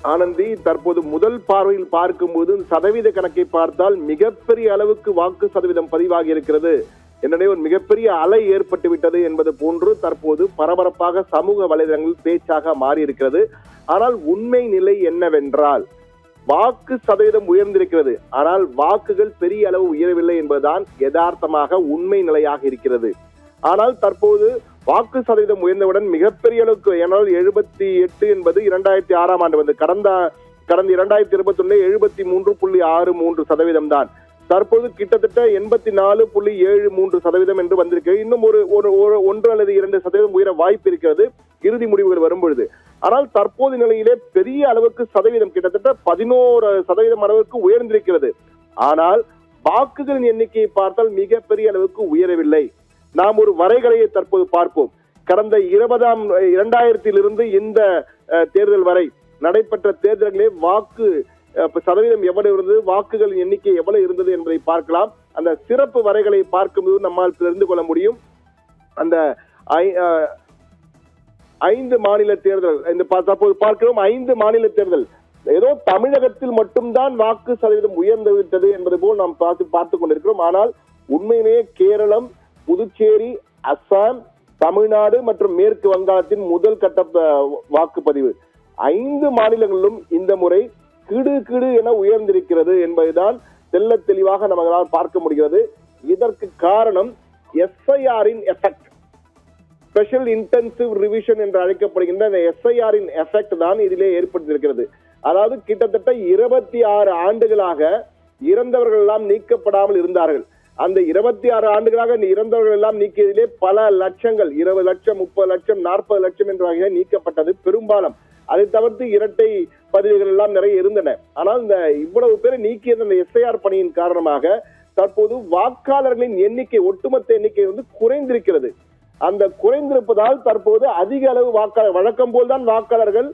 ஆனந்தி, தற்போது முதல் பார்வையில் பார்க்கும்போது சதவீத கணக்கை பார்த்தால் மிகப்பெரிய அளவுக்கு வாக்கு சதவீதம் பதிவாகி இருக்கிறது. என்னுடைய ஒரு மிகப்பெரிய அலை ஏற்பட்டு விட்டது என்பது போன்று தற்போது பரபரப்பாக சமூக வலைதளங்களில் பேச்சாக மாறி இருக்கிறது. ஆனால் உண்மை நிலை என்னவென்றால் வாக்கு சதவீதம் உயர்ந்திருக்கிறது, ஆனால் வாக்குகள் பெரிய அளவு உயரவில்லை என்பதுதான் யதார்த்தமாக உண்மை நிலையாக இருக்கிறது. ஆனால் தற்போது வாக்கு சதவீதம் உயர்ந்தவுடன் மிகப்பெரிய அளவுக்கு, ஏனால் 78 என்பது 2006ஆம் ஆண்டு வந்து கடந்த 2021 73.63% தான். தற்போது கிட்டத்தட்ட 84.73% என்று வந்திருக்கிறது. இன்னும் ஒரு 1 அல்லது 2% உயர வாய்ப்பு இருக்கிறது இறுதி முடிவுகள் வரும்பொழுது. ஆனால் தற்போது நிலையிலே பெரிய அளவுக்கு சதவீதம் கிட்டத்தட்ட 11% அளவுக்கு உயர்ந்திருக்கிறது. ஆனால் வாக்குகளின் எண்ணிக்கையை பார்த்தால் மிகப்பெரிய அளவுக்கு உயரவில்லை. நாம் ஒரு வரைகலையை தற்போது பார்ப்போம். கடந்த 2000 இந்த தேர்தல் வரை நடைபெற்ற தேர்தல்களே வாக்கு சதவீதம் எவ்வளவு இருந்தது, வாக்குகளின் எண்ணிக்கை எவ்வளவு இருந்தது என்பதை பார்க்கலாம். அந்த சிறப்பு வரைகளை பார்க்கும்போது நம்மால் தெரிந்து கொள்ள முடியும். அந்த 5 மாநில தேர்தல் தற்போது பார்க்கிறோம். 5 மாநில தேர்தல் ஏதோ தமிழகத்தில் மட்டும்தான் வாக்கு சதவீதம் உயர்ந்து விட்டது என்பது போல் நாம் பார்த்துக் கொண்டிருக்கிறோம். ஆனால் உண்மையிலேயே கேரளம், புதுச்சேரி, அஸ்ஸாம், தமிழ்நாடு மற்றும் மேற்கு வங்காளத்தின் முதல் கட்ட வாக்குப்பதிவு 5 மாநிலங்களிலும் இந்த முறை கிடு என உயர்ந்திருக்கிறது என்பதுதான் தெல்ல தெளிவாக நம்மளால் பார்க்க முடிகிறது. இதற்கு காரணம் எஸ்ஐஆரின் எஃபெக்ட், ஸ்பெஷல் இன்டென்சிவ் ரிவிஷன் என்று அழைக்கப்படுகின்ற இந்த எஸ்ஐஆரின் எஃபெக்ட் தான் இதிலே ஏற்பட்டிருக்கிறது. அதாவது கிட்டத்தட்ட 26 ஆண்டுகளாக இறந்தவர்கள் எல்லாம் நீக்கப்படாமல் இருந்தார்கள். அந்த 26 ஆண்டுகளாக இறந்தவர்கள் எல்லாம் நீக்கியதிலே பல லட்சங்கள், 20 லட்சம், 30 லட்சம், 40 லட்சம் என்ற வகையில் நீக்கப்பட்டது பெரும்பாலும். அதை தவிர்த்து இரட்டை பதிவுகள் எல்லாம் நிறைய இருந்தன. ஆனால் இந்த இவ்வளவு பேரை நீக்கியது அந்த எஸ்ஐஆர் பணியின் காரணமாக தற்போது வாக்காளர்களின் எண்ணிக்கை, ஒட்டுமொத்த எண்ணிக்கை குறைந்திருக்கிறது. அந்த குறைந்திருப்பதால் தற்போது அதிக அளவு வாக்காளர், வழக்கம் போல்தான் வாக்காளர்கள்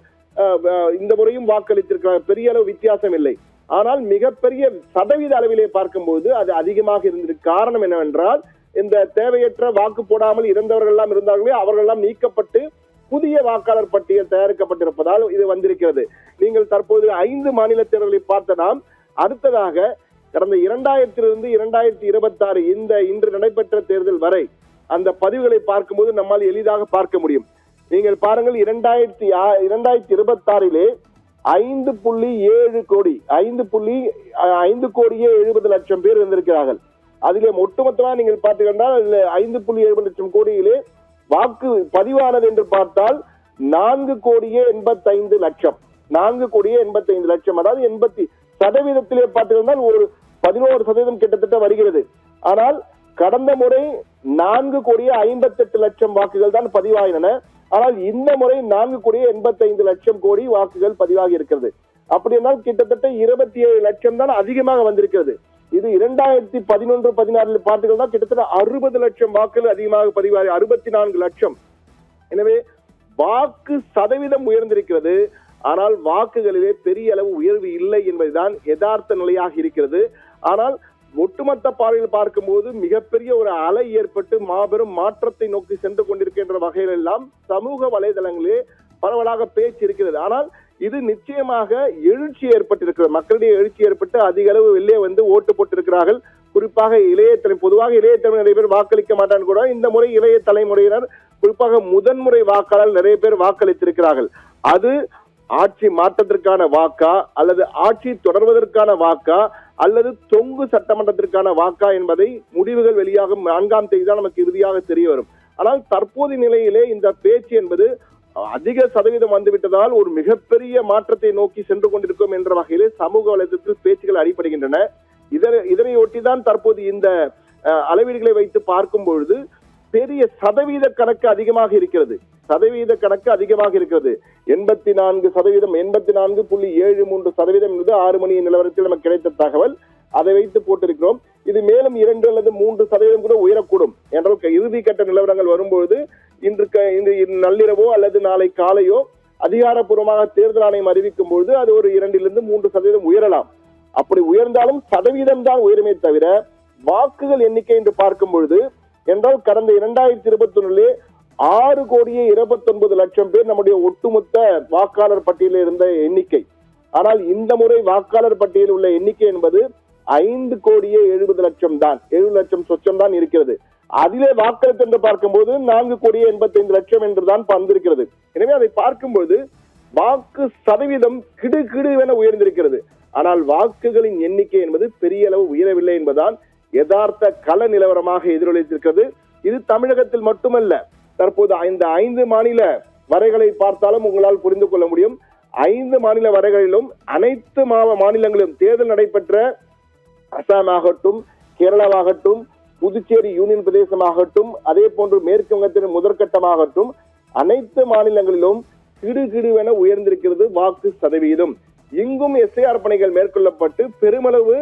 இந்த முறையும் வாக்களித்திருக்கிறார், பெரிய அளவு வித்தியாசம் இல்லை. ஆனால் மிகப்பெரிய சதவீத அளவிலே பார்க்கும்போது அது அதிகமாக இருந்திருக்கு. காரணம் என்னவென்றால் இந்த தேவையற்ற வாக்கு போடாமல் இறந்தவர்கள் எல்லாம் இருந்தார்களே அவர்கள் எல்லாம் நீக்கப்பட்டு புதிய வாக்காளர் பட்டியல் தயாரிக்கப்பட்டிருப்பதால் இது வந்திருக்கிறது. நீங்கள் தற்போது 5 மாநில தேர்தலை பார்த்த நாம் அடுத்ததாக கடந்த 2000 2026 இன்று நடைபெற்ற தேர்தல் வரை அந்த பதிவுகளை பார்க்கும்போது நம்மால் எளிதாக பார்க்க முடியும். நீங்கள் பாருங்கள், 2026 5.7 கோடி 5 கோடியே 70 லட்சம் பேர் இருந்திருக்கிறார்கள். அதிலே ஒட்டுமொத்தமாக நீங்கள் பார்த்தீங்கன்னா 5.7 லட்சம் கோடியிலே வாக்கு பதிவானது என்று பார்த்தால் 4 கோடியே 85 லட்சம், 4 கோடியே 85 லட்சம். அதாவது 80 சதவீதத்திலே பார்த்திருந்தால் ஒரு 11% கிட்டத்தட்ட வருகிறது. ஆனால் கடந்த முறை 4 கோடியே 58 லட்சம் வாக்குகள் தான் பதிவாயின. ஆனால் இந்த முறை 4 கோடியே 85 லட்சம் கோடி வாக்குகள் பதிவாகி இருக்கிறது. அப்படி என்றால் கிட்டத்தட்ட 27 லட்சம் தான் அதிகமாக வந்திருக்கிறது. இது 2011-14 பார்த்தீங்கன்னா கிட்டத்தட்ட 60 லட்சம் வாக்குகள் அதிகமாக பதிவாகி 64 லட்சம். எனவே வாக்கு சதவீதம் உயர்ந்திருக்கிறது, ஆனால் வாக்குகளிலே பெரிய அளவு உயர்வு இல்லை என்பதுதான் யதார்த்த நிலையாக இருக்கிறது. ஆனால் ஒட்டுமொத்த பார்வையில் பார்க்கும்போது மிகப்பெரிய ஒரு அலை ஏற்பட்டு மாபெரும் மாற்றத்தை நோக்கி சென்று கொண்டிருக்கின்ற வகையில் எல்லாம் சமூக வலைதளங்களே பரவலாக பேச்சு இருக்கிறது. ஆனால் இது நிச்சயமாக எழுச்சி ஏற்பட்டிருக்கிறது, மக்களிடையே எழுச்சி ஏற்பட்டு அதிக அளவு வெளியே ஓட்டு போட்டிருக்கிறார்கள். குறிப்பாக பொதுவாக இளைய தலைமுறை நிறைய பேர் வாக்களிக்க மாட்டான்னு கூட இந்த முறை இளைய தலைமுறையினர், குறிப்பாக முதன்முறை வாக்காளர் நிறைய பேர் வாக்களித்திருக்கிறார்கள். அது ஆட்சி மாற்றத்திற்கான வாக்கா அல்லது ஆட்சி தொடர்வதற்கான வாக்கா அல்லது தொங்கு சட்டமன்றத்திற்கான வாக்கா என்பதை முடிவுகள் வெளியாகும் 4ஆம் தேதி தான் நமக்கு இறுதியாக தெரிய வரும். ஆனால் தற்போதைய நிலையிலே இந்த பேச்சு என்பது அதிக சதவீதம் வந்துவிட்டதால் ஒரு மிகப்பெரிய மாற்றத்தை நோக்கி சென்று கொண்டிருக்கும் என்ற வகையிலே சமூக வலைதளத்தில் பேச்சுகள் அடிபடுகின்றன. இதனையொட்டிதான் தற்போது இந்த அளவீடுகளை வைத்து பார்க்கும் பொழுது பெரிய சதவீத கணக்கு அதிகமாக இருக்கிறது. 84%, 84.73% என்பது 6 மணி நிலவரத்தில் நமக்கு கிடைத்த தகவல். அதை வைத்து போட்டிருக்கிறோம். இது மேலும் 2 அல்லது 3% கூட உயரக்கூடும் என்றால் இறுதி கட்ட நிலவரங்கள் வரும்பொழுது இன்று நள்ளிரவோ அல்லது நாளை காலையோ அதிகாரப்பூர்வமாக தேர்தல் ஆணையம் அறிவிக்கும் பொழுது அது ஒரு 2-3% உயரலாம். அப்படி உயர்ந்தாலும் சதவீதம் தான் உயருமே தவிர வாக்குகள் எண்ணிக்கை என்று பார்க்கும் பொழுது என்றால் கடந்த 2021 6 கோடியே 29 லட்சம் பேர் நம்முடைய ஒட்டுமொத்த வாக்காளர் பட்டியலில் இருந்த எண்ணிக்கை. ஆனால் இந்த முறை வாக்காளர் பட்டியலில் உள்ள எண்ணிக்கை என்பது 5,70,00,000 தான், 70 லட்சம் சொச்சம் தான் இருக்கிறது. அதிலே வாக்களித்து என்று பார்க்கும்போது 4,85,00,000 என்றுதான் வந்திருக்கிறது. எனவே அதை பார்க்கும்போது வாக்கு சதவீதம் கிடுகிடுவென உயர்ந்திருக்கிறது. ஆனால் வாக்குகளின் எண்ணிக்கை என்பது பெரிய அளவு உயரவில்லை என்பதுதான் யதார்த்த கள நிலவரமாக எதிரொலித்திருக்கிறது. இது தமிழகத்தில் மட்டுமல்ல, தற்போது இந்த 5 மாநில வரைகளை பார்த்தாலும் உங்களால் புரிந்து கொள்ள முடியும். 5 மாநில வரைகளிலும் அனைத்து மாநிலங்களிலும் தேர்தல் நடைபெற்ற அசாம் ஆகட்டும், கேரளாவாகட்டும், புதுச்சேரி யூனியன் பிரதேசமாகட்டும், அதே போன்று மேற்கு வங்கத்தின் முதற்கட்டமாகட்டும், அனைத்து மாநிலங்களிலும் கிடுகிடுவென உயர்ந்திருக்கிறது வாக்கு சதவீதம். இங்கும் எஸ்ஐஆர் பணிகள் மேற்கொள்ளப்பட்டு பெருமளவு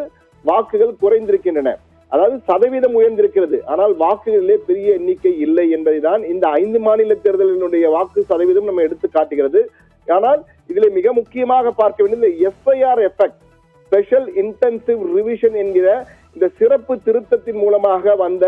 வாக்குகள் குறைந்திருக்கின்றன. அதாவது சதவீதம் உயர்ந்திருக்கிறது, ஆனால் வாக்குகளிலே பெரிய எண்ணிக்கை இல்லை என்பதைதான் இந்த 5 மாநில தேர்தலினுடைய வாக்கு சதவீதம் நம்ம எடுத்து காட்டுகிறது. ஆனால் இதிலே மிக முக்கியமாக பார்க்க வேண்டியது SIR effect, special intensive revision என்கிற இந்த சிறப்பு திருத்தத்தின் மூலமாக வந்த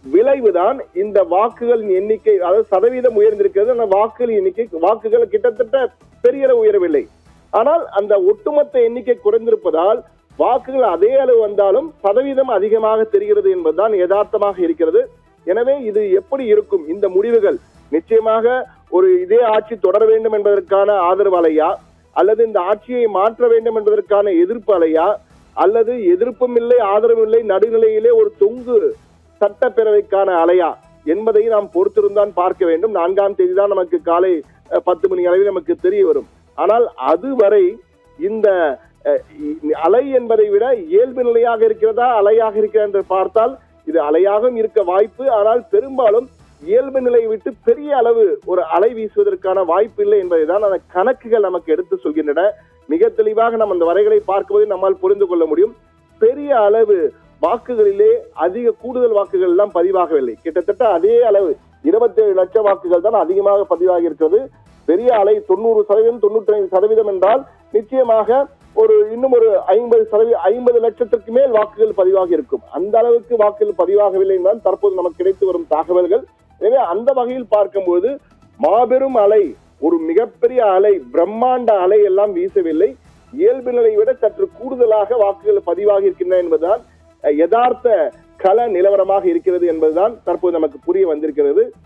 விளைவுதான் இந்த வாக்குகளின் எண்ணிக்கை, அதாவது சதவீதம் உயர்ந்திருக்கிறது. ஆனால் வாக்குகளின் எண்ணிக்கை, வாக்குகள் கிட்டத்தட்ட பெரிய அளவு உயரவில்லை. ஆனால் அந்த ஒட்டுமொத்த எண்ணிக்கை குறைந்திருப்பதால் வாக்குகள் அதே அளவு வந்தாலும் சதவீதம் அதிகமாக தெரிகிறது என்பதுதான் யதார்த்தமாக இருக்கிறது. எனவே இது எப்படி இருக்கும் இந்த முடிவுகள்? நிச்சயமாக ஒரு இதே ஆட்சி தொடர வேண்டும் என்பதற்கான ஆதரவு அலையா, அல்லது இந்த ஆட்சியை மாற்ற வேண்டும் என்பதற்கான எதிர்ப்பு அலையா, அல்லது எதிர்ப்பும் இல்லை ஆதரவும் இல்லை நடுநிலையிலே ஒரு தொங்கு சட்டப்பேரவைக்கான அலையா என்பதை நாம் பொறுத்திருந்தான் பார்க்க வேண்டும். 4ஆம் தேதி தான் நமக்கு காலை 10 மணி அளவில் நமக்கு தெரிய வரும். ஆனால் அதுவரை இந்த அலை என்பதை விட இயல்பு நிலையாக இருக்கிறதா அலையாக இருக்கிறதா என்று பார்த்தால் இது அலையாகவும் இருக்க வாய்ப்பு. ஆனால் பெரும்பாலும் இயல்பு நிலையை விட்டு பெரிய அளவு ஒரு அலை வீசுவதற்கான வாய்ப்பு இல்லை என்பதை தான் அந்த கணக்குகள் நமக்கு எடுத்து சொல்கின்றன. மிக தெளிவாக நம்ம அந்த வரைகளை பார்க்கும்போது நம்மால் புரிந்து கொள்ள முடியும். பெரிய அளவு வாக்குகளிலே அதிக கூடுதல் வாக்குகள் எல்லாம் பதிவாகவில்லை. கிட்டத்தட்ட அதே அளவு 27 லட்சம் வாக்குகள் தான் அதிகமாக பதிவாகி இருக்கிறது. பெரிய அலை 90%, 95% என்றால் நிச்சயமாக இன்னும் ஒரு 50 லட்சத்திற்கு மேல் வாக்குகள் பதிவாகி இருக்கும். அந்த அளவுக்கு வாக்குகள் பதிவாகவில்லை என்றால் தற்போது நமக்கு கிடைத்து வரும் தகவல்கள். எனவே அந்த வகையில் பார்க்கும்போது மாபெரும் அலை, ஒரு மிகப்பெரிய அலை, பிரம்மாண்ட அலை எல்லாம் வீசவில்லை. இயல்பு நிலையை விட சற்று கூடுதலாக வாக்குகள் பதிவாகி இருக்கின்றன என்பதுதான் யதார்த்த கள நிலவரமாக இருக்கிறது என்பதுதான் தற்போது நமக்கு புரிய வந்திருக்கிறது.